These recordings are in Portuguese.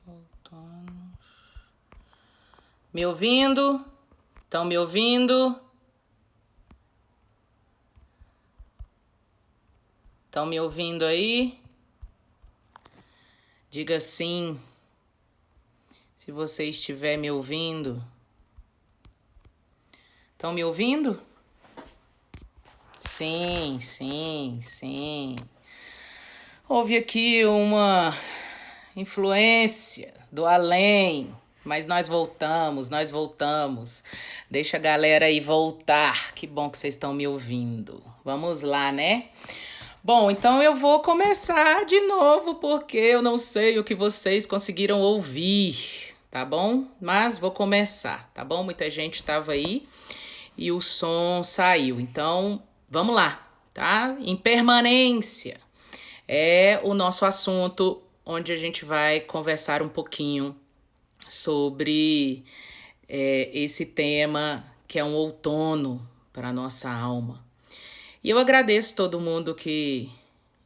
Outono. Me ouvindo? Estão me ouvindo? Estão me ouvindo aí? Diga sim, se você estiver me ouvindo. Estão me ouvindo? Sim, sim, sim. Houve aqui uma influência do além, mas nós voltamos. Deixa a galera aí voltar. Que bom que vocês estão me ouvindo. Vamos lá, né? Bom, então eu vou começar de novo porque eu não sei o que vocês conseguiram ouvir, tá bom? Mas vou começar, tá bom? Muita gente estava aí e o som saiu. Então, vamos lá, tá? Impermanência é o nosso assunto onde a gente vai conversar um pouquinho sobre esse tema que é um outono para a nossa alma. E eu agradeço todo mundo que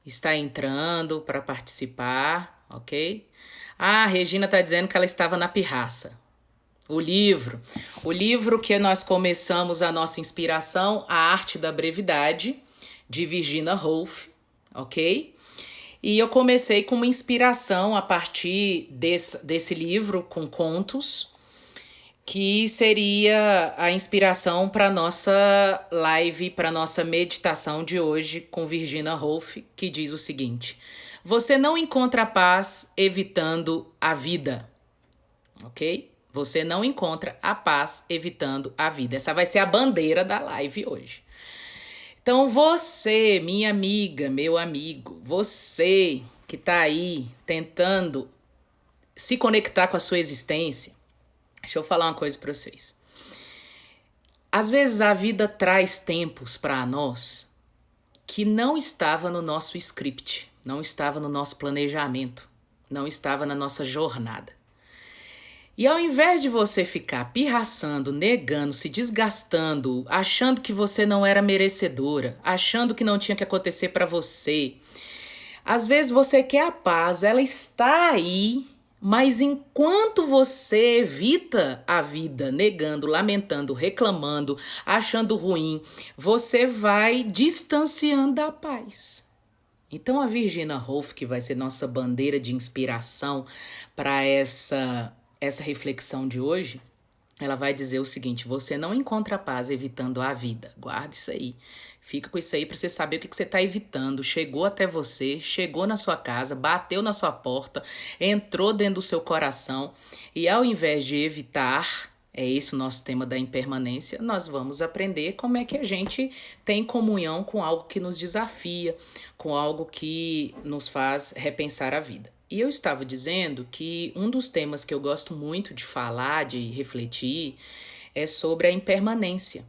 está entrando para participar, ok? Ah, a Regina está dizendo que ela estava na pirraça. O livro que nós começamos a nossa inspiração, A Arte da Brevidade, de Virginia Woolf, ok? E eu comecei com uma inspiração a partir desse livro, com contos, que seria a inspiração para nossa live, para nossa meditação de hoje com Virginia Woolf, que diz o seguinte: você não encontra paz evitando a vida, ok? Você não encontra a paz evitando a vida. Essa vai ser a bandeira da live hoje. Então você, minha amiga, meu amigo, você que está aí tentando se conectar com a sua existência, deixa eu falar uma coisa para vocês. Às vezes a vida traz tempos para nós que não estava no nosso script, não estava no nosso planejamento, não estava na nossa jornada. E ao invés de você ficar pirraçando, negando, se desgastando, achando que você não era merecedora, achando que não tinha que acontecer para você, às vezes você quer a paz, ela está aí, mas enquanto você evita a vida, negando, lamentando, reclamando, achando ruim, você vai distanciando da paz. Então a Virginia Woolf, que vai ser nossa bandeira de inspiração para essa reflexão de hoje, ela vai dizer o seguinte: você não encontra paz evitando a vida. Guarda isso aí. Fica com isso aí para você saber o que você está evitando. Chegou até você, chegou na sua casa, bateu na sua porta, entrou dentro do seu coração e ao invés de evitar, é esse o nosso tema da impermanência, nós vamos aprender como é que a gente tem comunhão com algo que nos desafia, com algo que nos faz repensar a vida. E eu estava dizendo que um dos temas que eu gosto muito de falar, de refletir, é sobre a impermanência.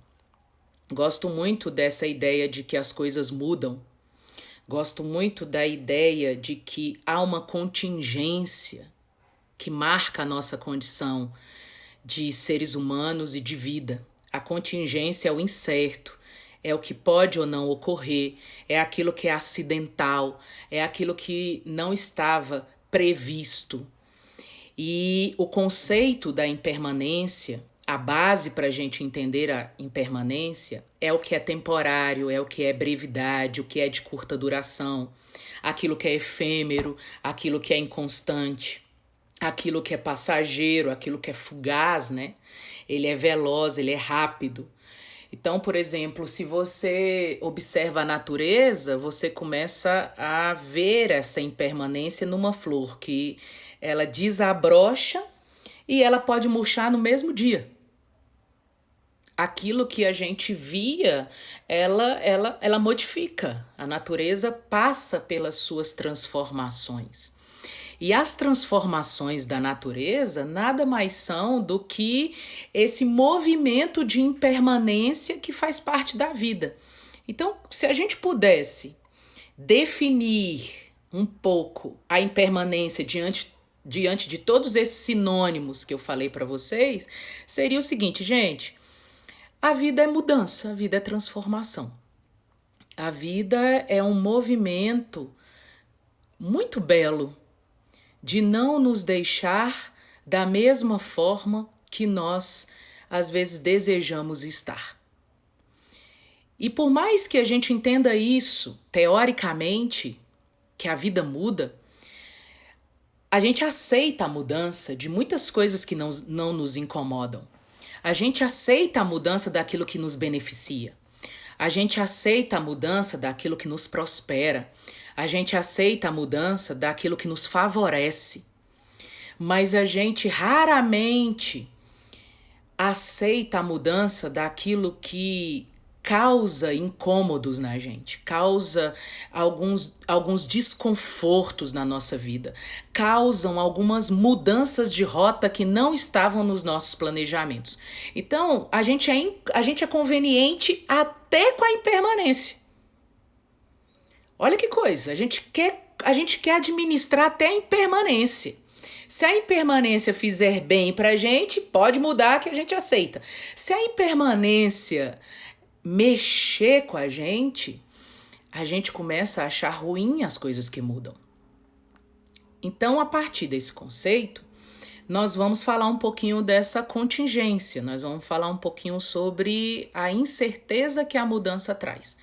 Gosto muito dessa ideia de que as coisas mudam. Gosto muito da ideia de que há uma contingência que marca a nossa condição de seres humanos e de vida. A contingência é o incerto, é o que pode ou não ocorrer, é aquilo que é acidental, é aquilo que não estava previsto. E o conceito da impermanência, a base para a gente entender a impermanência, é o que é temporário, é o que é brevidade, o que é de curta duração, aquilo que é efêmero, aquilo que é inconstante, aquilo que é passageiro, aquilo que é fugaz, né? Ele é veloz, ele é rápido. Então, por exemplo, se você observa a natureza, você começa a ver essa impermanência numa flor que ela desabrocha e ela pode murchar no mesmo dia. Aquilo que a gente via, ela modifica. A natureza passa pelas suas transformações. E as transformações da natureza nada mais são do que esse movimento de impermanência que faz parte da vida. Então, se a gente pudesse definir um pouco a impermanência diante de todos esses sinônimos que eu falei para vocês, seria o seguinte, gente: a vida é mudança, a vida é transformação. A vida é um movimento muito belo de não nos deixar da mesma forma que nós, às vezes, desejamos estar. E por mais que a gente entenda isso, teoricamente, que a vida muda, a gente aceita a mudança de muitas coisas que não nos incomodam. A gente aceita a mudança daquilo que nos beneficia. A gente aceita a mudança daquilo que nos prospera. A gente aceita a mudança daquilo que nos favorece. Mas a gente raramente aceita a mudança daquilo que causa incômodos na gente, causa alguns desconfortos na nossa vida, causam algumas mudanças de rota que não estavam nos nossos planejamentos. Então, a gente é conveniente até com a impermanência. Olha que coisa, a gente quer administrar até a impermanência. Se a impermanência fizer bem pra gente, pode mudar que a gente aceita. Se a impermanência mexer com a gente começa a achar ruim as coisas que mudam. Então, a partir desse conceito, nós vamos falar um pouquinho dessa contingência, nós vamos falar um pouquinho sobre a incerteza que a mudança traz.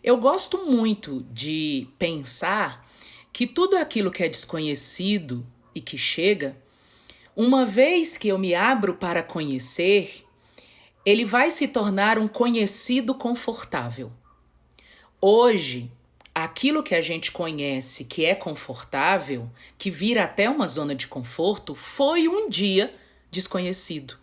Eu gosto muito de pensar que tudo aquilo que é desconhecido e que chega, uma vez que eu me abro para conhecer, ele vai se tornar um conhecido confortável. Hoje, aquilo que a gente conhece que é confortável, que vira até uma zona de conforto, foi um dia desconhecido.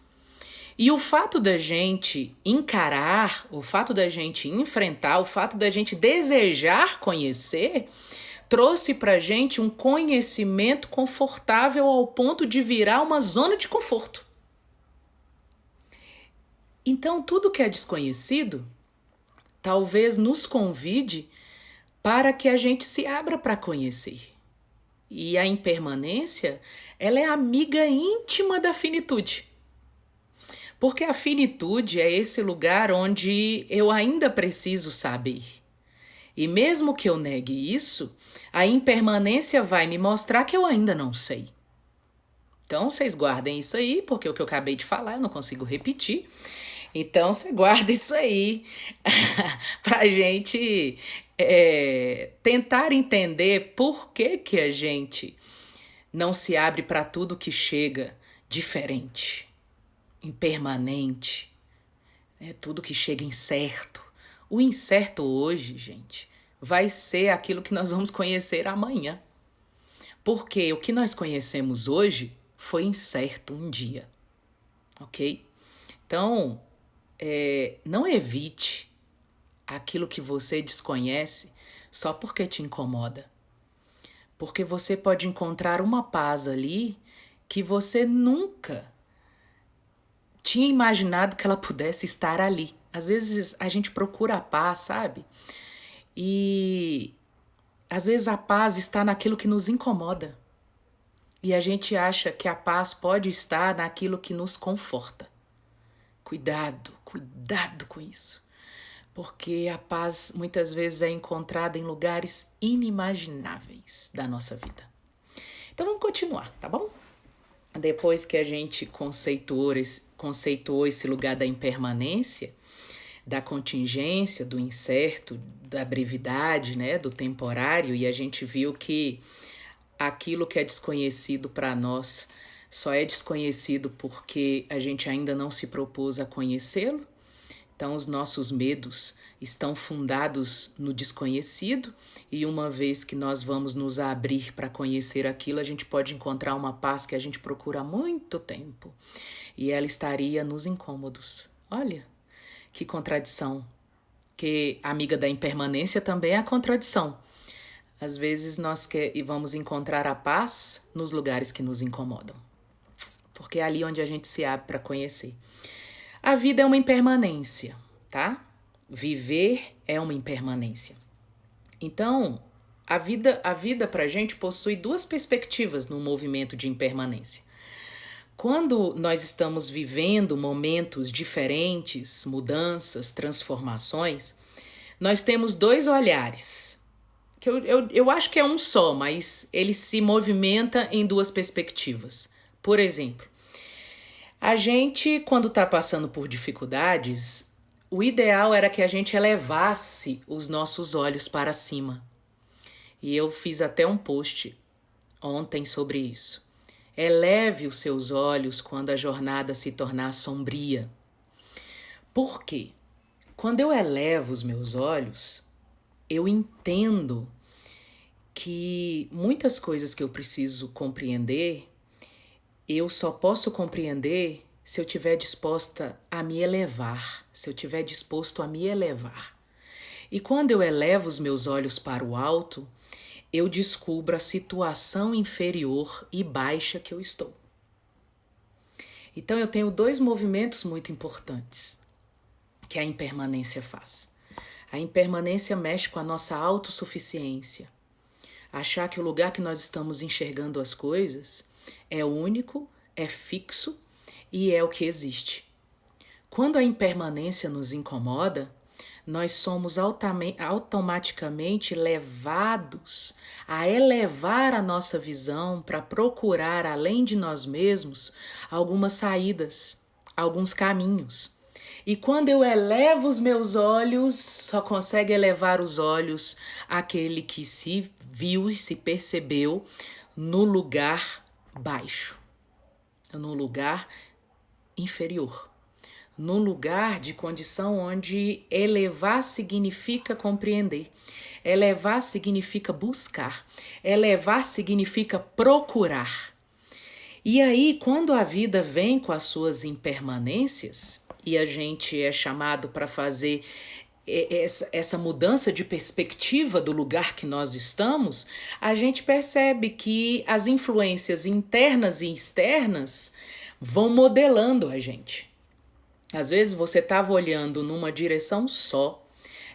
E o fato da gente encarar, o fato da gente enfrentar, o fato da gente desejar conhecer, trouxe pra gente um conhecimento confortável ao ponto de virar uma zona de conforto. Então, tudo que é desconhecido talvez nos convide para que a gente se abra para conhecer. E a impermanência, ela é amiga íntima da finitude. Porque a finitude é esse lugar onde eu ainda preciso saber. E mesmo que eu negue isso, a impermanência vai me mostrar que eu ainda não sei. Então, vocês guardem isso aí, porque o que eu acabei de falar eu não consigo repetir. Então, você guarda isso aí pra gente tentar entender por que a gente não se abre para tudo que chega diferente, impermanente, tudo que chega incerto. O incerto hoje, gente, vai ser aquilo que nós vamos conhecer amanhã. Porque o que nós conhecemos hoje foi incerto um dia, ok? Então, não evite aquilo que você desconhece só porque te incomoda. Porque você pode encontrar uma paz ali que você nunca tinha imaginado que ela pudesse estar ali. Às vezes a gente procura a paz, sabe? E às vezes a paz está naquilo que nos incomoda. E a gente acha que a paz pode estar naquilo que nos conforta. Cuidado com isso. Porque a paz muitas vezes é encontrada em lugares inimagináveis da nossa vida. Então vamos continuar, tá bom? Depois que a gente conceituou esse lugar da impermanência, da contingência, do incerto, da brevidade, né, do temporário, e a gente viu que aquilo que é desconhecido para nós só é desconhecido porque a gente ainda não se propôs a conhecê-lo. Então, os nossos medos estão fundados no desconhecido, e uma vez que nós vamos nos abrir para conhecer aquilo, a gente pode encontrar uma paz que a gente procura há muito tempo, e ela estaria nos incômodos. Olha, que contradição, que amiga da impermanência também é a contradição. Às vezes nós vamos encontrar a paz nos lugares que nos incomodam, porque é ali onde a gente se abre para conhecer. A vida é uma impermanência, tá? Viver é uma impermanência. Então, a vida pra gente possui duas perspectivas no movimento de impermanência. Quando nós estamos vivendo momentos diferentes, mudanças, transformações, nós temos dois olhares que eu acho que é um só, mas ele se movimenta em duas perspectivas. Por exemplo, a gente, quando está passando por dificuldades, o ideal era que a gente elevasse os nossos olhos para cima. E eu fiz até um post ontem sobre isso. Eleve os seus olhos quando a jornada se tornar sombria. Por quê? Quando eu elevo os meus olhos, eu entendo que muitas coisas que eu preciso compreender, eu só posso compreender se eu estiver disposta a me elevar, se eu estiver disposto a me elevar. E quando eu elevo os meus olhos para o alto, eu descubro a situação inferior e baixa que eu estou. Então eu tenho dois movimentos muito importantes que a impermanência faz. A impermanência mexe com a nossa autossuficiência. Achar que o lugar que nós estamos enxergando as coisas é único, é fixo e é o que existe. Quando a impermanência nos incomoda, nós somos automaticamente levados a elevar a nossa visão para procurar, além de nós mesmos, algumas saídas, alguns caminhos. E quando eu elevo os meus olhos, só consegue elevar os olhos aquele que se viu e se percebeu no lugar baixo, no lugar inferior, no lugar de condição onde elevar significa compreender, elevar significa buscar, elevar significa procurar. E aí, quando a vida vem com as suas impermanências, e a gente é chamado para fazer essa mudança de perspectiva do lugar que nós estamos, a gente percebe que as influências internas e externas vão modelando a gente. Às vezes você estava olhando numa direção só,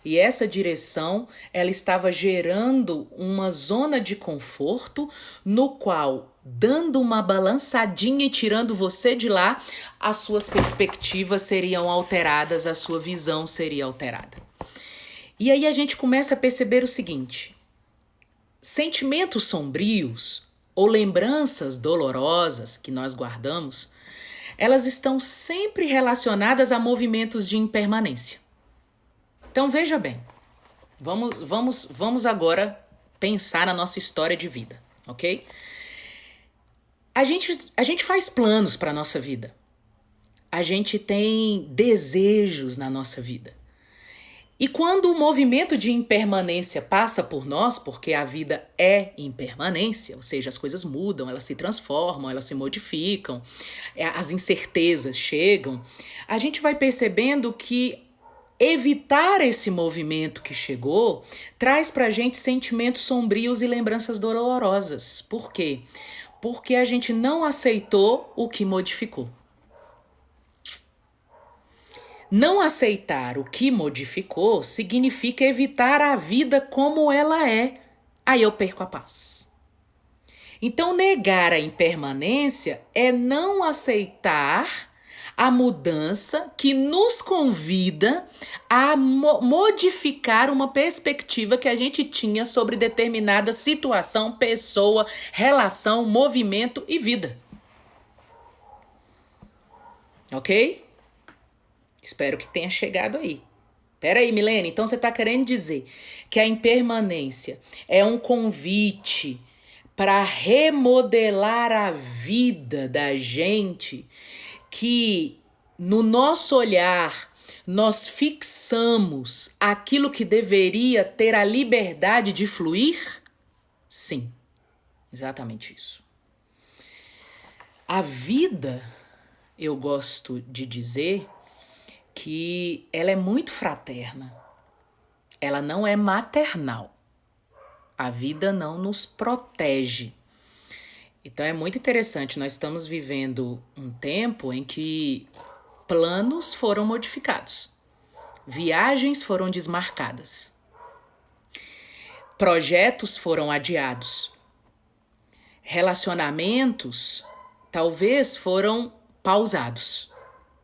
e essa direção ela estava gerando uma zona de conforto no qual, dando uma balançadinha e tirando você de lá, as suas perspectivas seriam alteradas, a sua visão seria alterada. E aí a gente começa a perceber o seguinte: sentimentos sombrios ou lembranças dolorosas que nós guardamos, elas estão sempre relacionadas a movimentos de impermanência. Então veja bem, vamos agora pensar na nossa história de vida, ok? A gente faz planos para a nossa vida. A gente tem desejos na nossa vida. E quando o movimento de impermanência passa por nós, porque a vida é impermanência, ou seja, as coisas mudam, elas se transformam, elas se modificam, as incertezas chegam, a gente vai percebendo que evitar esse movimento que chegou traz pra gente sentimentos sombrios e lembranças dolorosas. Por quê? Porque a gente não aceitou o que modificou. Não aceitar o que modificou significa evitar a vida como ela é. Aí eu perco a paz. Então, negar a impermanência é não aceitar a mudança que nos convida a modificar uma perspectiva que a gente tinha sobre determinada situação, pessoa, relação, movimento e vida. Ok? Espero que tenha chegado aí. Pera aí, Milene, então você está querendo dizer que a impermanência é um convite para remodelar a vida da gente, que no nosso olhar nós fixamos aquilo que deveria ter a liberdade de fluir? Sim, exatamente isso. A vida, eu gosto de dizer que ela é muito fraterna. Ela não é maternal. A vida não nos protege. Então é muito interessante, nós estamos vivendo um tempo em que planos foram modificados, viagens foram desmarcadas, projetos foram adiados, relacionamentos talvez foram pausados.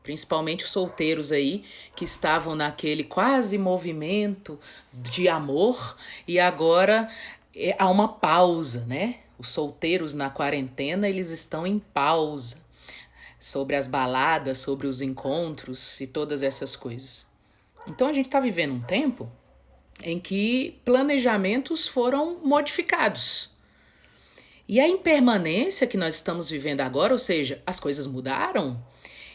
Principalmente os solteiros aí, que estavam naquele quase movimento de amor e agora há uma pausa, né? Os solteiros na quarentena, eles estão em pausa sobre as baladas, sobre os encontros e todas essas coisas. Então a gente está vivendo um tempo em que planejamentos foram modificados. E a impermanência que nós estamos vivendo agora, ou seja, as coisas mudaram,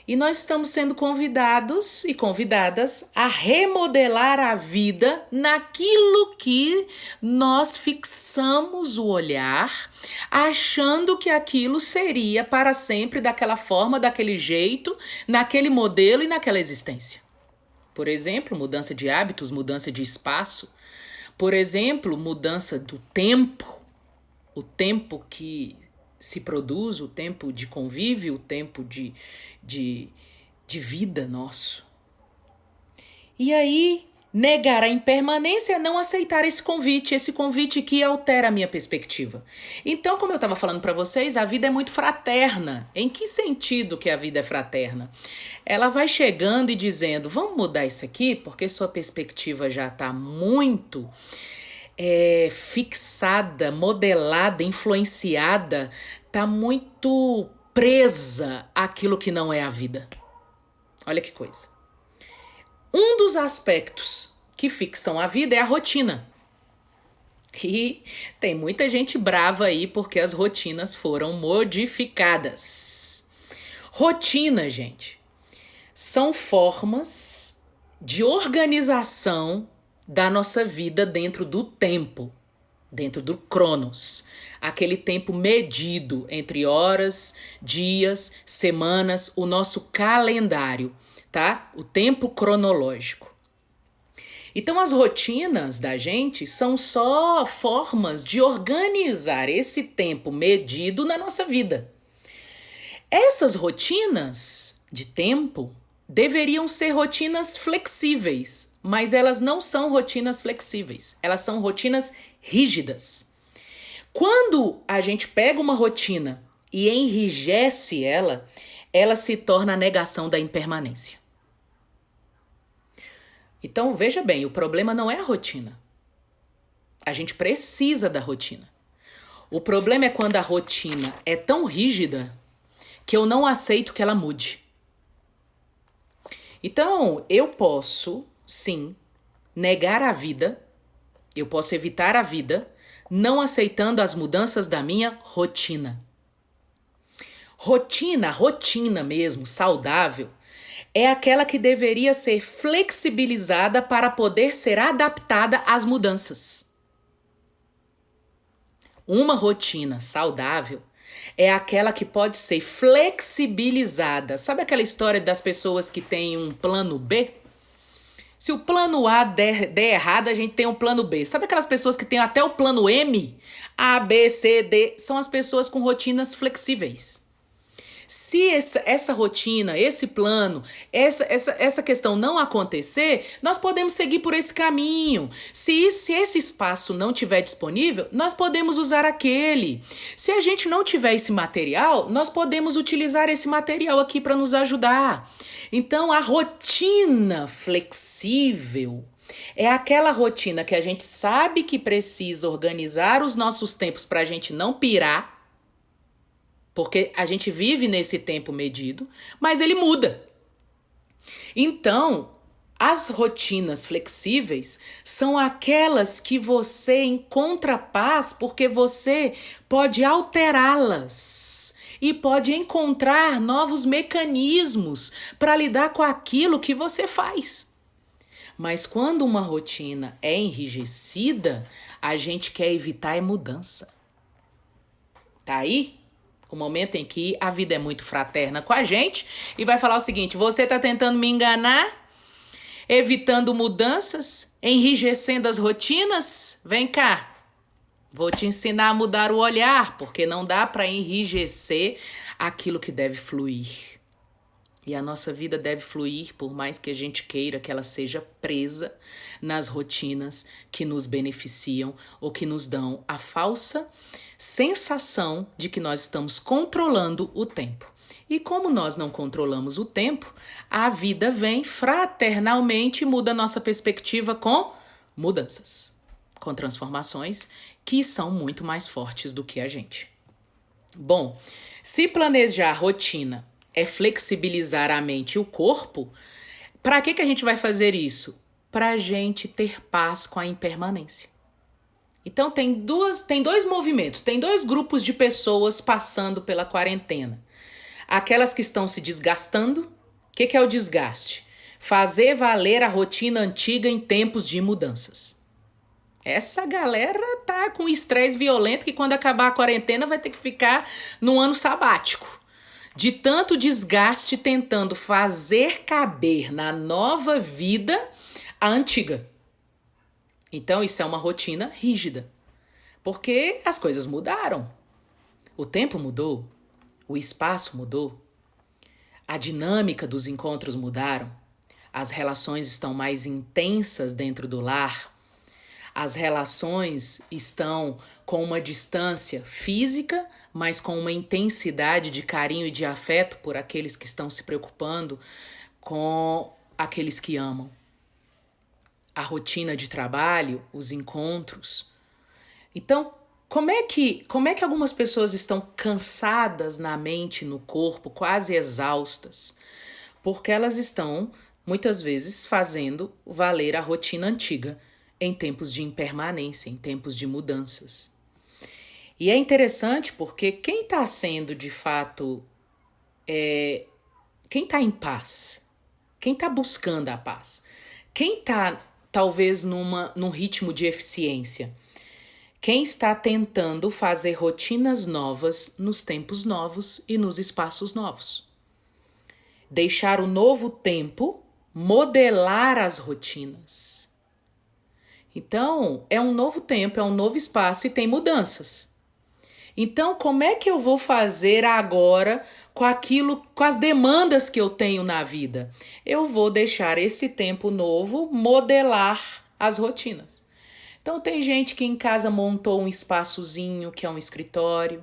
e nós estamos sendo convidados e convidadas a remodelar a vida naquilo que nós fixamos o olhar, achando que aquilo seria para sempre daquela forma, daquele jeito, naquele modelo e naquela existência. Por exemplo, mudança de hábitos, mudança de espaço. Por exemplo, mudança do tempo. O tempo que se produz, o tempo de convívio, o tempo de vida nosso. E aí, negar a impermanência é não aceitar esse convite que altera a minha perspectiva. Então, como eu estava falando para vocês, a vida é muito fraterna. Em que sentido que a vida é fraterna? Ela vai chegando e dizendo, vamos mudar isso aqui, porque sua perspectiva já está muito fixada, modelada, influenciada, tá muito presa àquilo que não é a vida. Olha que coisa. Um dos aspectos que fixam a vida é a rotina. E tem muita gente brava aí porque as rotinas foram modificadas. Rotina, gente, são formas de organização da nossa vida dentro do tempo, dentro do Cronos. Aquele tempo medido entre horas, dias, semanas, o nosso calendário, tá? O tempo cronológico. Então as rotinas da gente são só formas de organizar esse tempo medido na nossa vida. Essas rotinas de tempo deveriam ser rotinas flexíveis, mas elas não são rotinas flexíveis, elas são rotinas rígidas. Quando a gente pega uma rotina e enrijece ela, ela se torna a negação da impermanência. Então, veja bem, o problema não é a rotina. A gente precisa da rotina. O problema é quando a rotina é tão rígida que eu não aceito que ela mude. Então, eu posso, sim, negar a vida, eu posso evitar a vida, não aceitando as mudanças da minha rotina. Rotina mesmo, saudável, é aquela que deveria ser flexibilizada para poder ser adaptada às mudanças. Uma rotina saudável é aquela que pode ser flexibilizada. Sabe aquela história das pessoas que têm um plano B? Se o plano A der errado, a gente tem um plano B. Sabe aquelas pessoas que têm até o plano M? A, B, C, D. São as pessoas com rotinas flexíveis. Se essa rotina, esse plano, essa questão não acontecer, nós podemos seguir por esse caminho. Se esse espaço não estiver disponível, nós podemos usar aquele. Se a gente não tiver esse material, nós podemos utilizar esse material aqui para nos ajudar. Então, a rotina flexível é aquela rotina que a gente sabe que precisa organizar os nossos tempos para a gente não pirar, porque a gente vive nesse tempo medido, mas ele muda. Então, as rotinas flexíveis são aquelas que você encontra paz porque você pode alterá-las e pode encontrar novos mecanismos para lidar com aquilo que você faz. Mas quando uma rotina é enrijecida, a gente quer evitar a mudança. Tá aí? O momento em que a vida é muito fraterna com a gente e vai falar o seguinte: você está tentando me enganar, evitando mudanças, enrijecendo as rotinas? Vem cá, vou te ensinar a mudar o olhar, porque não dá para enrijecer aquilo que deve fluir. E a nossa vida deve fluir, por mais que a gente queira que ela seja presa nas rotinas que nos beneficiam ou que nos dão a falsa sensação de que nós estamos controlando o tempo. E como nós não controlamos o tempo, a vida vem fraternalmente e muda a nossa perspectiva com mudanças, com transformações que são muito mais fortes do que a gente. Bom, se planejar rotina é flexibilizar a mente e o corpo, para que a gente vai fazer isso? Para a gente ter paz com a impermanência. Então tem dois movimentos, tem dois grupos de pessoas passando pela quarentena. Aquelas que estão se desgastando. O que é o desgaste? Fazer valer a rotina antiga em tempos de mudanças. Essa galera tá com estresse violento que quando acabar a quarentena vai ter que ficar num ano sabático. De tanto desgaste tentando fazer caber na nova vida a antiga. Então isso é uma rotina rígida. Porque as coisas mudaram. O tempo mudou. O espaço mudou. A dinâmica dos encontros mudaram. As relações estão mais intensas dentro do lar. As relações estão com uma distância física, mas com uma intensidade de carinho e de afeto por aqueles que estão se preocupando com aqueles que amam. A rotina de trabalho, os encontros. Então, como é que algumas pessoas estão cansadas na mente e no corpo, quase exaustas? Porque elas estão, muitas vezes, fazendo valer a rotina antiga em tempos de impermanência, em tempos de mudanças. E é interessante porque quem está sendo, de fato, quem está em paz, quem está buscando a paz, quem está, talvez, num ritmo de eficiência, quem está tentando fazer rotinas novas nos tempos novos e nos espaços novos. Deixar o novo tempo modelar as rotinas. Então, é um novo tempo, é um novo espaço e tem mudanças. Então, como é que eu vou fazer agora com as demandas que eu tenho na vida? Eu vou deixar esse tempo novo modelar as rotinas. Então, tem gente que em casa montou um espaçozinho, que é um escritório.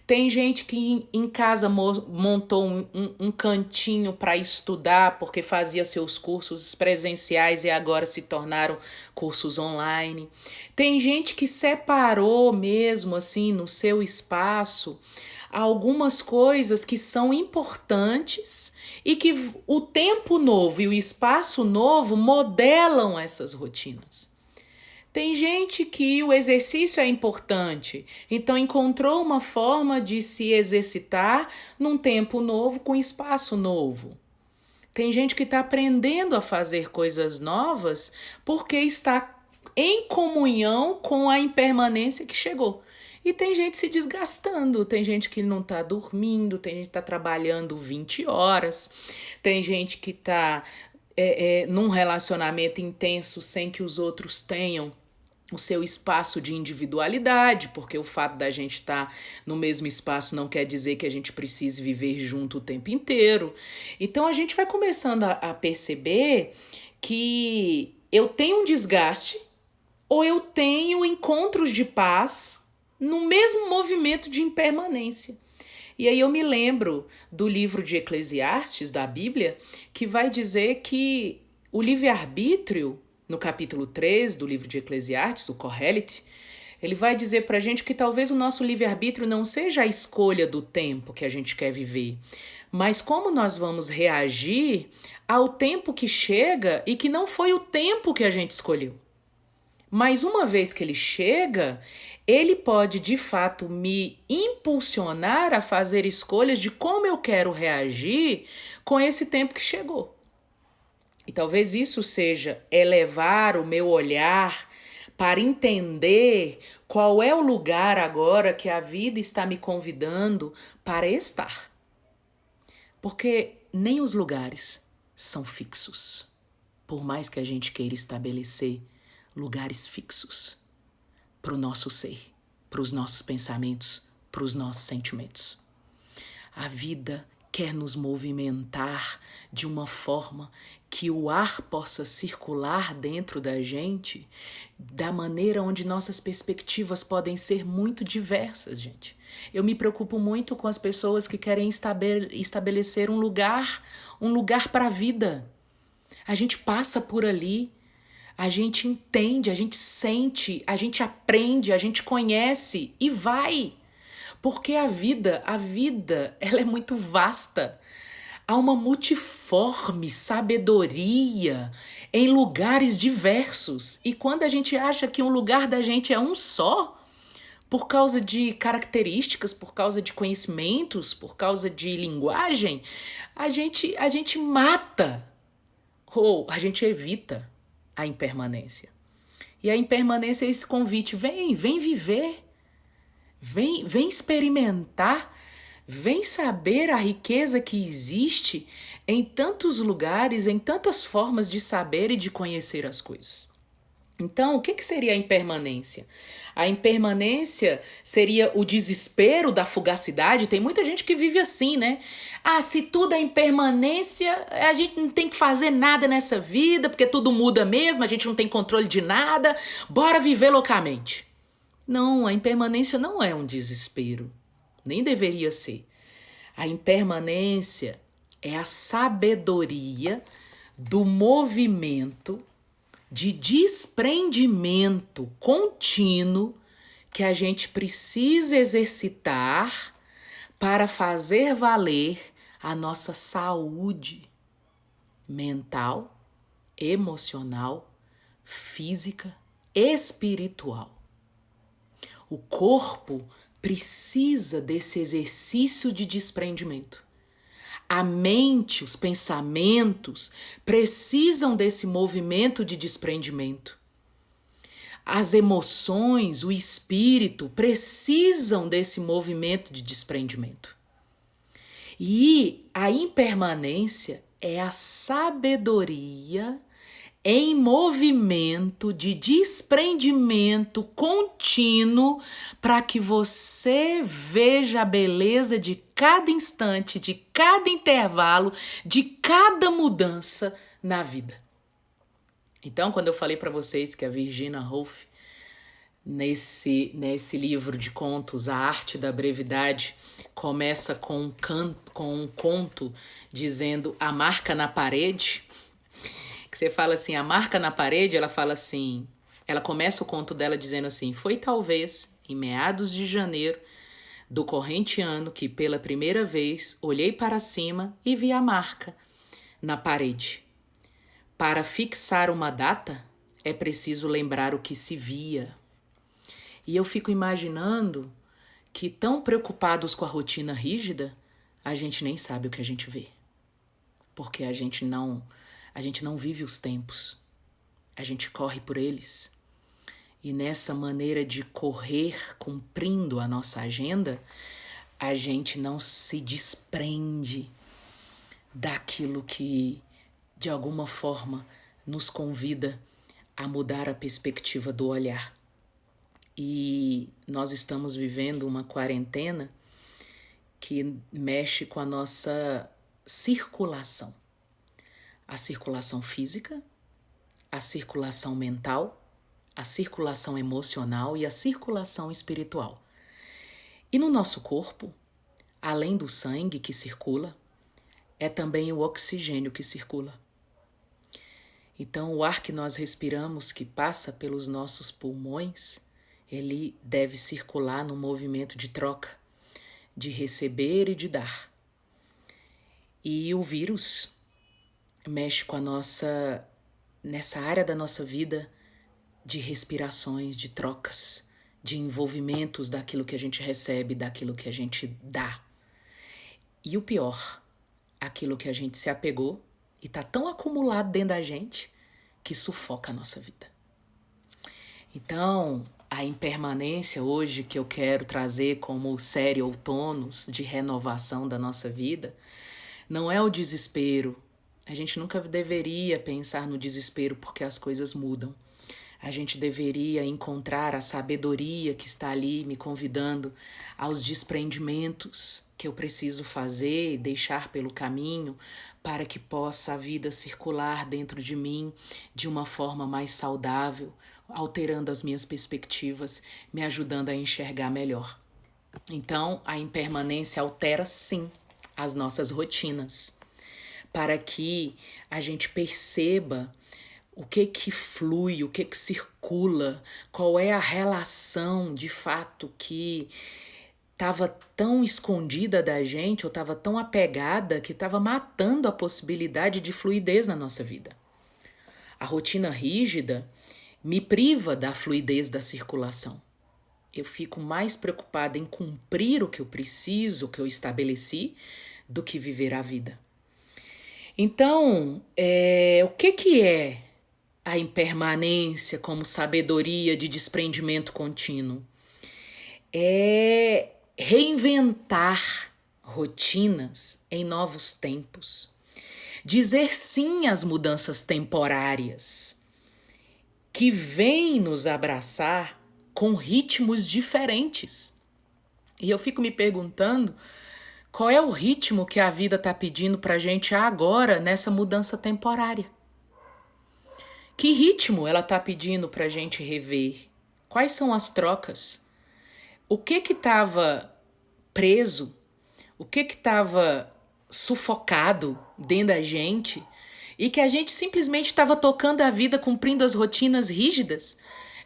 Tem gente que em casa montou um cantinho para estudar, porque fazia seus cursos presenciais e agora se tornaram cursos online. Tem gente que separou mesmo, assim, no seu espaço, algumas coisas que são importantes e que o tempo novo e o espaço novo modelam essas rotinas. Tem gente que o exercício é importante, então encontrou uma forma de se exercitar num tempo novo, com espaço novo. Tem gente que está aprendendo a fazer coisas novas porque está em comunhão com a impermanência que chegou. E tem gente se desgastando, tem gente que não está dormindo, tem gente que está trabalhando 20 horas, tem gente que está num relacionamento intenso sem que os outros tenham o seu espaço de individualidade, porque o fato da gente estar no mesmo espaço não quer dizer que a gente precise viver junto o tempo inteiro. Então a gente vai começando a perceber que eu tenho um desgaste ou eu tenho encontros de paz no mesmo movimento de impermanência. E aí eu me lembro do livro de Eclesiastes, da Bíblia, que vai dizer que o livre-arbítrio, no capítulo 3 do livro de Eclesiastes, o Kohelet, ele vai dizer pra gente que talvez o nosso livre-arbítrio não seja a escolha do tempo que a gente quer viver, mas como nós vamos reagir ao tempo que chega e que não foi o tempo que a gente escolheu. Mas uma vez que ele chega, ele pode de fato me impulsionar a fazer escolhas de como eu quero reagir com esse tempo que chegou. E talvez isso seja elevar o meu olhar para entender qual é o lugar agora que a vida está me convidando para estar. Porque nem os lugares são fixos, por mais que a gente queira estabelecer lugares fixos para o nosso ser, para os nossos pensamentos, para os nossos sentimentos. A vida quer nos movimentar de uma forma que o ar possa circular dentro da gente, da maneira onde nossas perspectivas podem ser muito diversas, gente. Eu me preocupo muito com as pessoas que querem estabelecer um lugar para a vida. A gente passa por ali, a gente entende, a gente sente, a gente aprende, a gente conhece e vai. Porque a vida, ela é muito vasta. Há uma multiforme sabedoria em lugares diversos. E quando a gente acha que um lugar da gente é um só, por causa de características, por causa de conhecimentos, por causa de linguagem, a gente mata ou a gente evita a impermanência. E a impermanência é esse convite: vem viver, vem experimentar, vem saber a riqueza que existe em tantos lugares, em tantas formas de saber e de conhecer as coisas. Então, o que seria a impermanência? A impermanência seria o desespero da fugacidade. Tem muita gente que vive assim, né? Ah, se tudo é impermanência, a gente não tem que fazer nada nessa vida, porque tudo muda mesmo, a gente não tem controle de nada, bora viver loucamente. Não, a impermanência não é um desespero, nem deveria ser. A impermanência é a sabedoria do movimento de desprendimento contínuo que a gente precisa exercitar para fazer valer a nossa saúde mental, emocional, física, espiritual. O corpo precisa desse exercício de desprendimento. A mente, os pensamentos precisam desse movimento de desprendimento. As emoções, o espírito precisam desse movimento de desprendimento. E a impermanência é a sabedoria em movimento de desprendimento contínuo para que você veja a beleza de cada instante, de cada intervalo, de cada mudança na vida. Então, quando eu falei para vocês que a Virginia Woolf, nesse livro de contos, A Arte da Brevidade, começa com um conto dizendo a marca na parede, que você fala assim, a marca na parede, ela fala assim, ela começa o conto dela dizendo assim: foi talvez em meados de janeiro do corrente ano que pela primeira vez olhei para cima e vi a marca na parede. Para fixar uma data, é preciso lembrar o que se via. E eu fico imaginando que, tão preocupados com a rotina rígida, a gente nem sabe o que a gente vê. Porque a gente não vive os tempos. A gente corre por eles. E nessa maneira de correr cumprindo a nossa agenda, a gente não se desprende daquilo que, de alguma forma, nos convida a mudar a perspectiva do olhar. E nós estamos vivendo uma quarentena que mexe com a nossa circulação. A circulação física, a circulação mental, a circulação emocional e a circulação espiritual. E no nosso corpo, além do sangue que circula, é também o oxigênio que circula. Então, o ar que nós respiramos, que passa pelos nossos pulmões, ele deve circular no movimento de troca, de receber e de dar. E o vírus mexe com nessa área da nossa vida de respirações, de trocas, de envolvimentos daquilo que a gente recebe, daquilo que a gente dá. E o pior, aquilo que a gente se apegou e está tão acumulado dentro da gente que sufoca a nossa vida. Então, a impermanência hoje que eu quero trazer como série Outonos de renovação da nossa vida, não é o desespero. A gente nunca deveria pensar no desespero porque as coisas mudam. A gente deveria encontrar a sabedoria que está ali me convidando aos desprendimentos que eu preciso fazer e deixar pelo caminho para que possa a vida circular dentro de mim de uma forma mais saudável, alterando as minhas perspectivas, me ajudando a enxergar melhor. Então, a impermanência altera sim as nossas rotinas, para que a gente perceba o que flui, o que circula, qual é a relação de fato que estava tão escondida da gente ou estava tão apegada que estava matando a possibilidade de fluidez na nossa vida. A rotina rígida me priva da fluidez da circulação. Eu fico mais preocupada em cumprir o que eu preciso, o que eu estabeleci, do que viver a vida. Então, o que é a impermanência como sabedoria de desprendimento contínuo? É reinventar rotinas em novos tempos. Dizer sim às mudanças temporárias que vêm nos abraçar com ritmos diferentes. E eu fico me perguntando qual é o ritmo que a vida está pedindo para a gente agora nessa mudança temporária. Que ritmo ela está pedindo para a gente rever? Quais são as trocas? O que estava preso? O que estava sufocado dentro da gente? E que a gente simplesmente estava tocando a vida, cumprindo as rotinas rígidas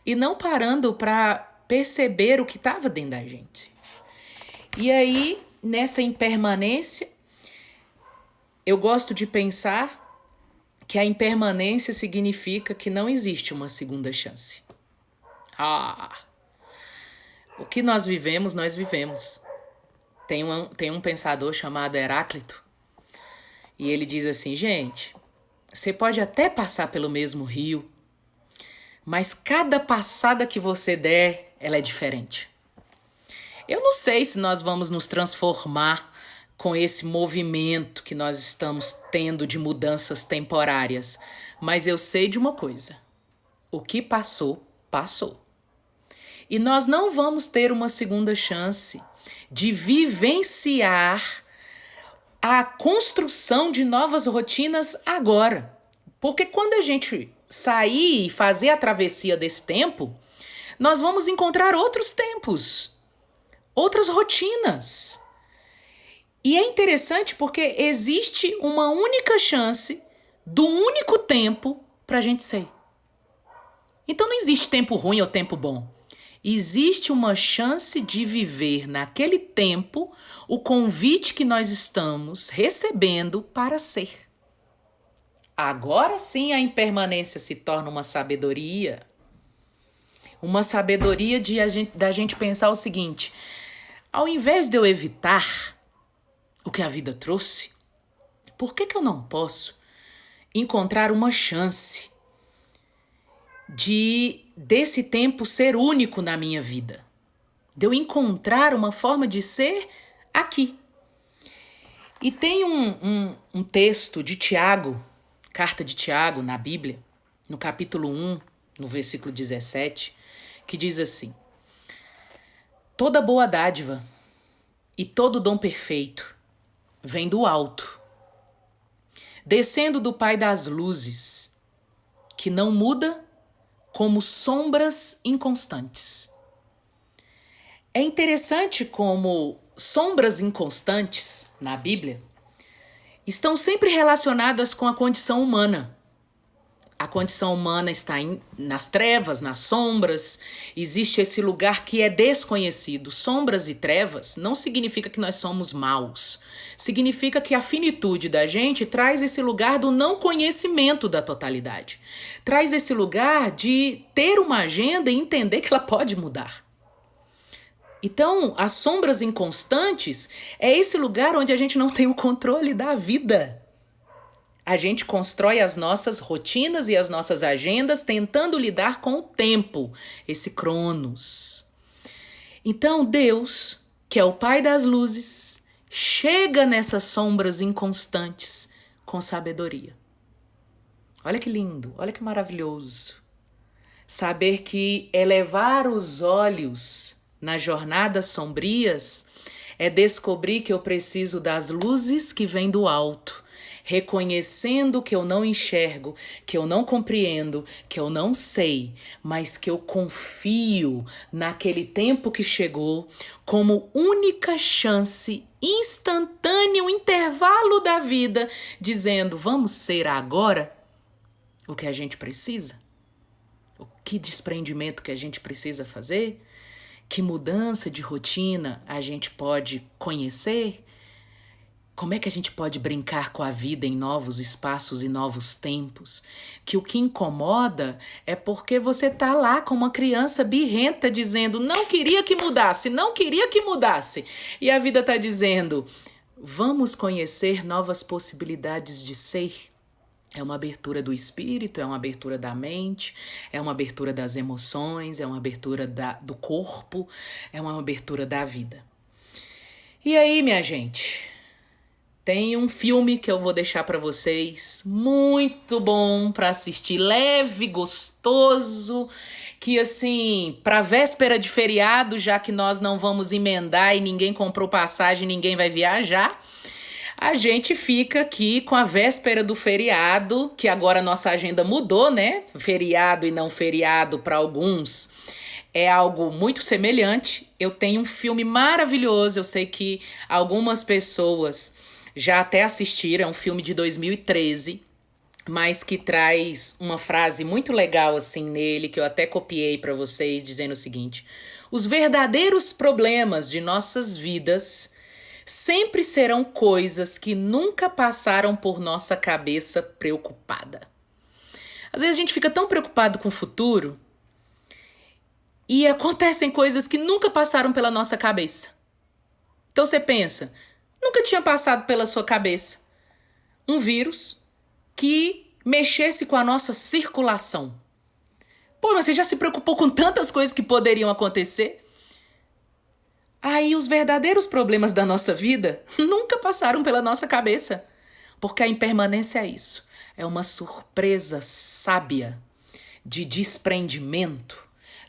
e não parando para perceber o que estava dentro da gente. E aí, nessa impermanência, eu gosto de pensar que a impermanência significa que não existe uma segunda chance. O que nós vivemos, nós vivemos. Tem um pensador chamado Heráclito, e ele diz assim, gente, você pode até passar pelo mesmo rio, mas cada passada que você der, ela é diferente. Eu não sei se nós vamos nos transformar com esse movimento que nós estamos tendo de mudanças temporárias, mas eu sei de uma coisa, o que passou, passou. E nós não vamos ter uma segunda chance de vivenciar a construção de novas rotinas agora. Porque quando a gente sair e fazer a travessia desse tempo, nós vamos encontrar outros tempos, outras rotinas. E é interessante porque existe uma única chance do único tempo para a gente ser. Então não existe tempo ruim ou tempo bom. Existe uma chance de viver naquele tempo o convite que nós estamos recebendo para ser. Agora sim a impermanência se torna uma sabedoria. Uma sabedoria da gente pensar o seguinte, ao invés de eu evitar o que a vida trouxe, por que eu não posso encontrar uma chance desse tempo ser único na minha vida? De eu encontrar uma forma de ser aqui. E tem um texto de Tiago, carta de Tiago na Bíblia, no capítulo 1, no versículo 17, que diz assim, toda boa dádiva e todo dom perfeito vem do alto, descendo do Pai das luzes, que não muda como sombras inconstantes. É interessante como sombras inconstantes na Bíblia estão sempre relacionadas com a condição humana. A condição humana está nas trevas, nas sombras. Existe esse lugar que é desconhecido. Sombras e trevas não significa que nós somos maus. Significa que a finitude da gente traz esse lugar do não conhecimento da totalidade. Traz esse lugar de ter uma agenda e entender que ela pode mudar. Então, as sombras inconstantes é esse lugar onde a gente não tem o controle da vida. A gente constrói as nossas rotinas e as nossas agendas tentando lidar com o tempo, esse Cronos. Então Deus, que é o Pai das luzes, chega nessas sombras inconstantes com sabedoria. Olha que lindo, olha que maravilhoso. Saber que elevar os olhos nas jornadas sombrias é descobrir que eu preciso das luzes que vêm do alto, reconhecendo que eu não enxergo, que eu não compreendo, que eu não sei, mas que eu confio naquele tempo que chegou como única chance instantânea, um intervalo da vida, dizendo: vamos ser agora o que a gente precisa? O que desprendimento que a gente precisa fazer? Que mudança de rotina a gente pode conhecer? Como é que a gente pode brincar com a vida em novos espaços e novos tempos? Que o que incomoda é porque você tá lá com uma criança birrenta dizendo: não queria que mudasse, não queria que mudasse. E a vida tá dizendo: vamos conhecer novas possibilidades de ser. É uma abertura do espírito, é uma abertura da mente, é uma abertura das emoções, é uma abertura do corpo, é uma abertura da vida. E aí, minha gente, tem um filme que eu vou deixar para vocês, muito bom para assistir, leve, gostoso, que assim, para véspera de feriado, já que nós não vamos emendar e ninguém comprou passagem, ninguém vai viajar, a gente fica aqui com a véspera do feriado, que agora a nossa agenda mudou, né? Feriado e não feriado para alguns é algo muito semelhante. Eu tenho um filme maravilhoso, eu sei que algumas pessoas já até assistiram, é um filme de 2013, mas que traz uma frase muito legal assim nele, que eu até copiei para vocês, dizendo o seguinte: os verdadeiros problemas de nossas vidas sempre serão coisas que nunca passaram por nossa cabeça preocupada. Às vezes a gente fica tão preocupado com o futuro e acontecem coisas que nunca passaram pela nossa cabeça. Então você pensa, nunca tinha passado pela sua cabeça um vírus que mexesse com a nossa circulação. Pô, mas você já se preocupou com tantas coisas que poderiam acontecer? Aí os verdadeiros problemas da nossa vida nunca passaram pela nossa cabeça. Porque a impermanência é isso. É uma surpresa sábia de desprendimento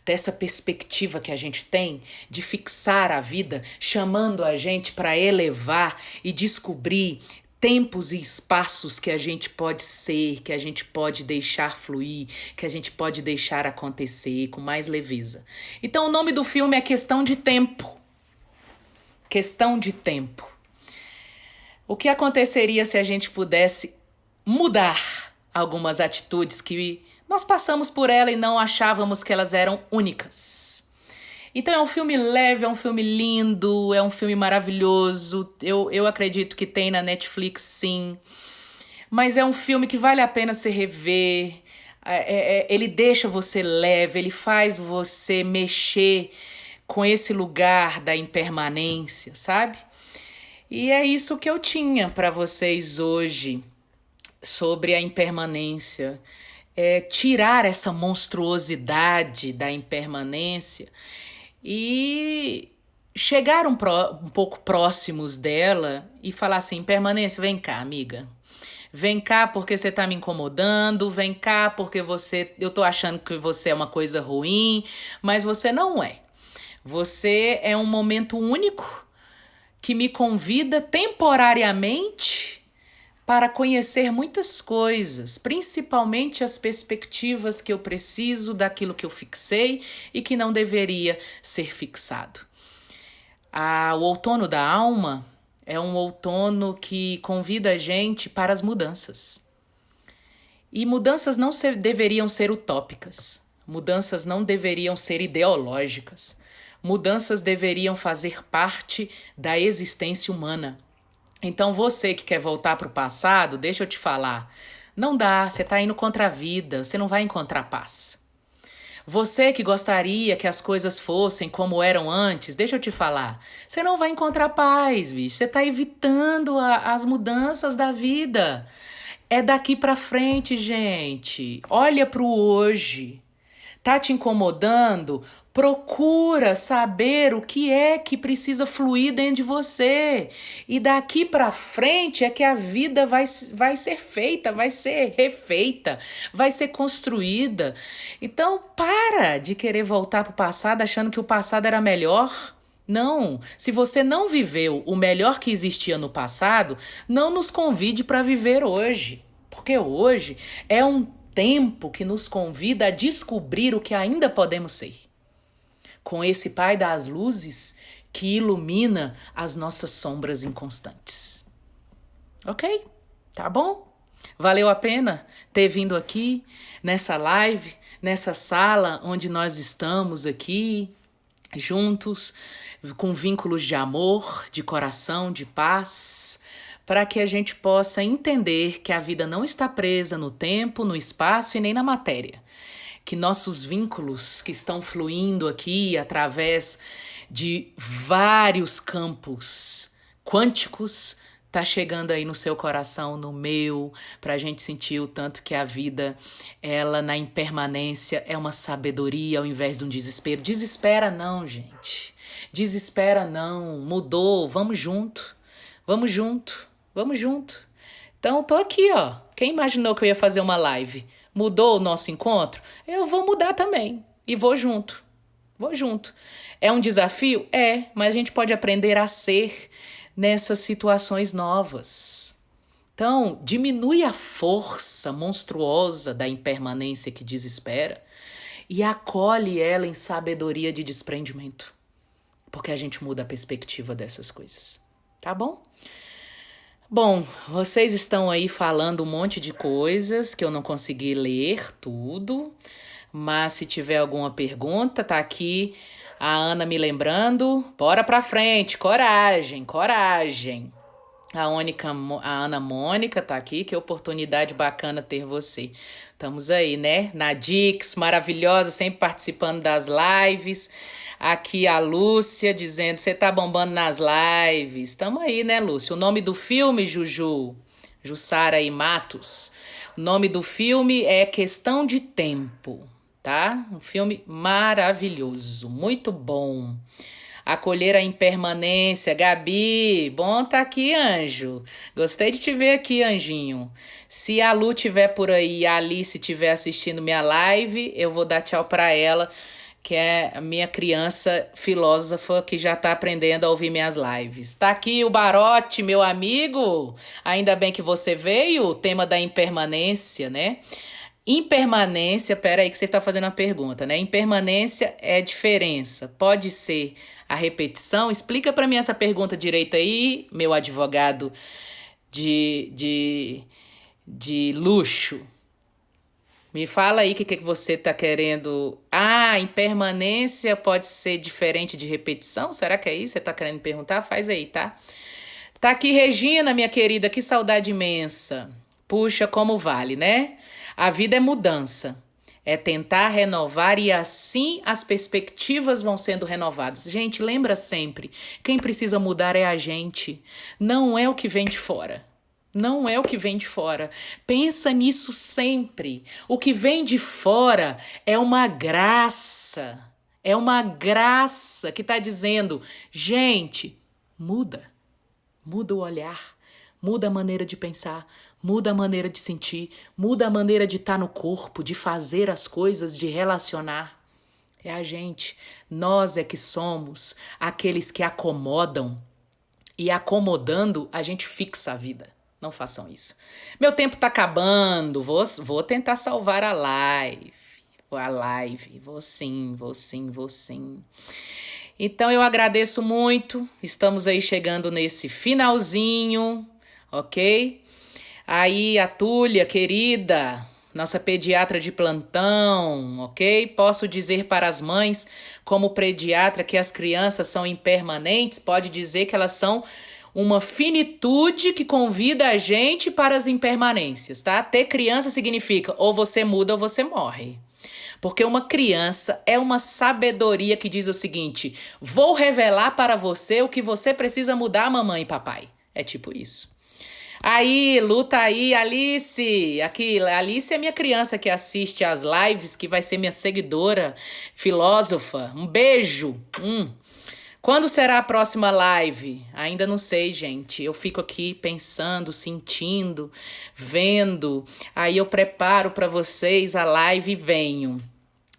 dessa perspectiva que a gente tem de fixar a vida, chamando a gente para elevar e descobrir tempos e espaços que a gente pode ser, que a gente pode deixar fluir, que a gente pode deixar acontecer com mais leveza. Então o nome do filme é Questão de Tempo. Questão de tempo. O que aconteceria se a gente pudesse mudar algumas atitudes que nós passamos por ela e não achávamos que elas eram únicas? Então é um filme leve, é um filme lindo, é um filme maravilhoso. Eu acredito que tem na Netflix, sim. Mas é um filme que vale a pena se rever. Ele deixa você leve, ele faz você mexer com esse lugar da impermanência, sabe? E é isso que eu tinha para vocês hoje sobre a impermanência. Tirar essa monstruosidade da impermanência e chegar um pouco próximos dela e falar assim: impermanência, vem cá, amiga. Vem cá porque você tá me incomodando, vem cá porque eu tô achando que você é uma coisa ruim, mas você não é. Você é um momento único que me convida temporariamente para conhecer muitas coisas, principalmente as perspectivas que eu preciso daquilo que eu fixei e que não deveria ser fixado. O outono da alma é um outono que convida a gente para as mudanças. E mudanças não deveriam ser utópicas, mudanças não deveriam ser ideológicas. Mudanças deveriam fazer parte da existência humana. Então você que quer voltar para o passado, deixa eu te falar, não dá, você está indo contra a vida, você não vai encontrar paz. Você que gostaria que as coisas fossem como eram antes, deixa eu te falar, você não vai encontrar paz, bicho. Você está evitando as mudanças da vida. É daqui para frente, gente. Olha para o hoje. Tá te incomodando? Procura saber o que é que precisa fluir dentro de você. E daqui para frente é que a vida vai ser feita, vai ser refeita, vai ser construída. Então, para de querer voltar para o passado achando que o passado era melhor. Não, se você não viveu o melhor que existia no passado, não nos convide para viver hoje. Porque hoje é um tempo que nos convida a descobrir o que ainda podemos ser com esse Pai das luzes que ilumina as nossas sombras inconstantes. Ok? Tá bom? Valeu a pena ter vindo aqui nessa live, nessa sala onde nós estamos aqui juntos, com vínculos de amor, de coração, de paz, para que a gente possa entender que a vida não está presa no tempo, no espaço e nem na matéria. Que nossos vínculos que estão fluindo aqui através de vários campos quânticos tá chegando aí no seu coração, no meu, pra gente sentir o tanto que a vida, ela na impermanência é uma sabedoria ao invés de um desespero. Desespera não, gente. Desespera não. Mudou, vamos junto. Vamos junto. Vamos junto. Então, tô aqui, ó. Quem imaginou que eu ia fazer uma live? Mudou o nosso encontro? Eu vou mudar também. E vou junto. Vou junto. É um desafio? É, mas a gente pode aprender a ser nessas situações novas. Então, diminui a força monstruosa da impermanência que desespera e acolhe ela em sabedoria de desprendimento. Porque a gente muda a perspectiva dessas coisas. Tá bom? Bom, vocês estão aí falando um monte de coisas que eu não consegui ler tudo, mas se tiver alguma pergunta, tá aqui a Ana me lembrando. Bora pra frente, coragem, coragem. A Ana Mônica tá aqui, que oportunidade bacana ter você. Estamos aí, né? Na Dix, maravilhosa, sempre participando das lives. Aqui a Lúcia dizendo, você tá bombando nas lives. Estamos aí, né, Lúcia? O nome do filme, Jussara e Matos. O nome do filme é Questão de Tempo, tá? Um filme maravilhoso, muito bom. Acolher a impermanência. Gabi, bom tá aqui, anjo. Gostei de te ver aqui, anjinho. Se a Lu tiver por aí e a Alice estiver assistindo minha live, eu vou dar tchau pra ela, que é a minha criança filósofa que já tá aprendendo a ouvir minhas lives. Tá aqui o Barote, meu amigo. Ainda bem que você veio, o tema da impermanência, né? Impermanência, peraí que você está fazendo uma pergunta, né? Impermanência é diferença, pode ser a repetição? Explica para mim essa pergunta direito aí, meu advogado de luxo. Me fala aí o que você está querendo. Ah, impermanência pode ser diferente de repetição? Será que é isso que você está querendo perguntar? Faz aí, tá? Tá aqui Regina, minha querida, que saudade imensa. Puxa, como vale, né? A vida é mudança, é tentar renovar e assim as perspectivas vão sendo renovadas. Gente, lembra sempre, quem precisa mudar é a gente, não é o que vem de fora. Não é o que vem de fora. Pensa nisso sempre. O que vem de fora é uma graça. É uma graça que está dizendo, gente, muda. Muda o olhar, muda a maneira de pensar, muda a maneira de sentir, muda a maneira de estar no corpo, de fazer as coisas, de relacionar. É a gente. Nós é que somos aqueles que acomodam. E acomodando, a gente fixa a vida. Não façam isso. Meu tempo tá acabando. Vou tentar salvar a live. Vou sim. Então eu agradeço muito. Estamos aí chegando nesse finalzinho, ok? Aí a Túlia, querida, nossa pediatra de plantão, ok? Posso dizer para as mães, como pediatra, que as crianças são impermanentes? Pode dizer que elas são uma finitude que convida a gente para as impermanências, tá? Ter criança significa ou você muda ou você morre. Porque uma criança é uma sabedoria que diz o seguinte, vou revelar para você o que você precisa mudar, mamãe e papai. É tipo isso. Aí, luta aí, Alice. Aqui, Alice é minha criança que assiste às lives, que vai ser minha seguidora, filósofa. Um beijo. Quando será a próxima live? Ainda não sei, gente. Eu fico aqui pensando, sentindo, vendo. Aí eu preparo para vocês a live e venho.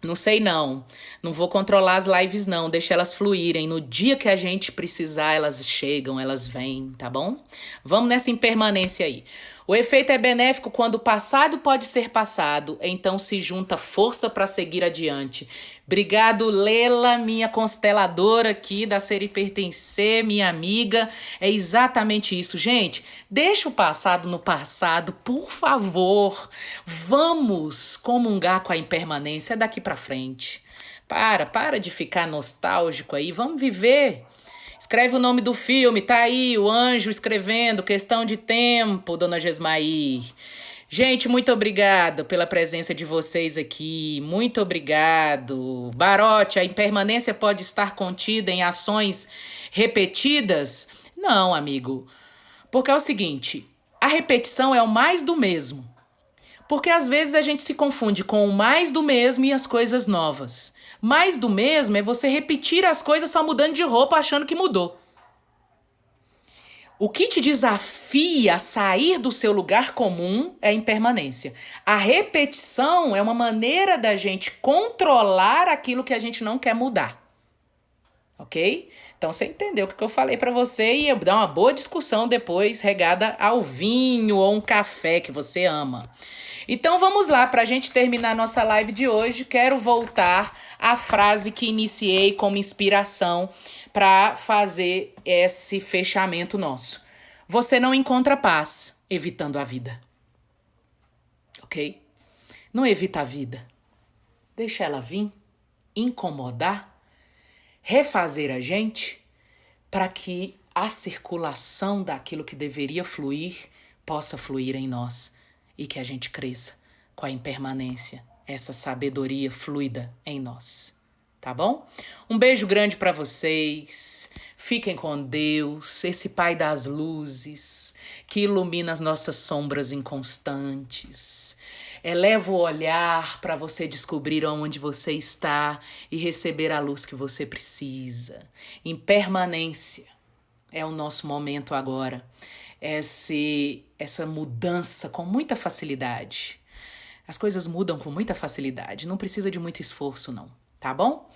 Não sei não. Não vou controlar as lives não, deixa elas fluírem. No dia que a gente precisar, elas chegam, elas vêm, tá bom? Vamos nessa impermanência aí. O efeito é benéfico quando o passado pode ser passado, então se junta força para seguir adiante. Obrigado, Lela, minha consteladora aqui da Ser e Pertencer, minha amiga. É exatamente isso, gente. Deixa o passado no passado, por favor. Vamos comungar com a impermanência daqui para frente. Para de ficar nostálgico aí, vamos viver. Escreve o nome do filme, tá aí, o anjo escrevendo, questão de tempo, dona Gesmaí. Gente, muito obrigada pela presença de vocês aqui, muito obrigado. Barote, a impermanência pode estar contida em ações repetidas? Não, amigo, porque é o seguinte, a repetição é o mais do mesmo. Porque às vezes a gente se confunde com o mais do mesmo e as coisas novas. Mais do mesmo é você repetir as coisas só mudando de roupa achando que mudou. O que te desafia a sair do seu lugar comum é a impermanência. A repetição é uma maneira da gente controlar aquilo que a gente não quer mudar. Ok? Então você entendeu o que eu falei para você e eu dar uma boa discussão depois regada ao vinho ou um café que você ama. Então vamos lá, para a gente terminar nossa live de hoje, quero voltar à frase que iniciei como inspiração para fazer esse fechamento nosso. Você não encontra paz evitando a vida. Ok? Não evita a vida. Deixa ela vir, incomodar, refazer a gente para que a circulação daquilo que deveria fluir possa fluir em nós. E que a gente cresça com a impermanência, essa sabedoria fluida em nós, tá bom? Um beijo grande para vocês, fiquem com Deus, esse Pai das luzes, que ilumina as nossas sombras inconstantes. Eleva o olhar para você descobrir onde você está e receber a luz que você precisa. Impermanência é o nosso momento agora. Essa mudança com muita facilidade. As coisas mudam com muita facilidade, não precisa de muito esforço não, tá bom?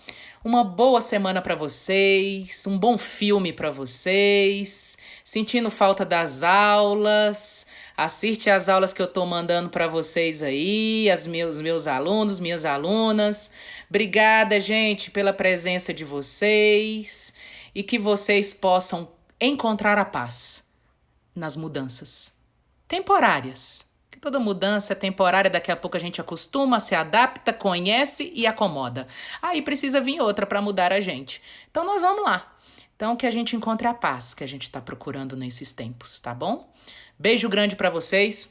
Uma boa semana para vocês, um bom filme para vocês, sentindo falta das aulas, assiste as aulas que eu tô mandando para vocês aí, meus alunos, minhas alunas. Obrigada, gente, pela presença de vocês e que vocês possam encontrar a paz nas mudanças temporárias. Que toda mudança é temporária, daqui a pouco a gente acostuma, se adapta, conhece e acomoda. Aí precisa vir outra para mudar a gente. Então nós vamos lá. Então que a gente encontre a paz que a gente está procurando nesses tempos, tá bom? Beijo grande para vocês.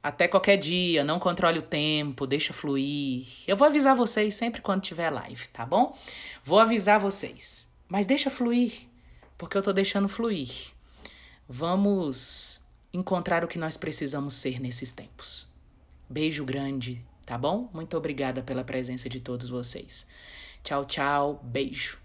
Até qualquer dia, não controle o tempo, deixa fluir. Eu vou avisar vocês sempre quando tiver live, tá bom? Vou avisar vocês, mas deixa fluir, porque eu tô deixando fluir. Vamos encontrar o que nós precisamos ser nesses tempos. Beijo grande, tá bom? Muito obrigada pela presença de todos vocês. Tchau, tchau, beijo.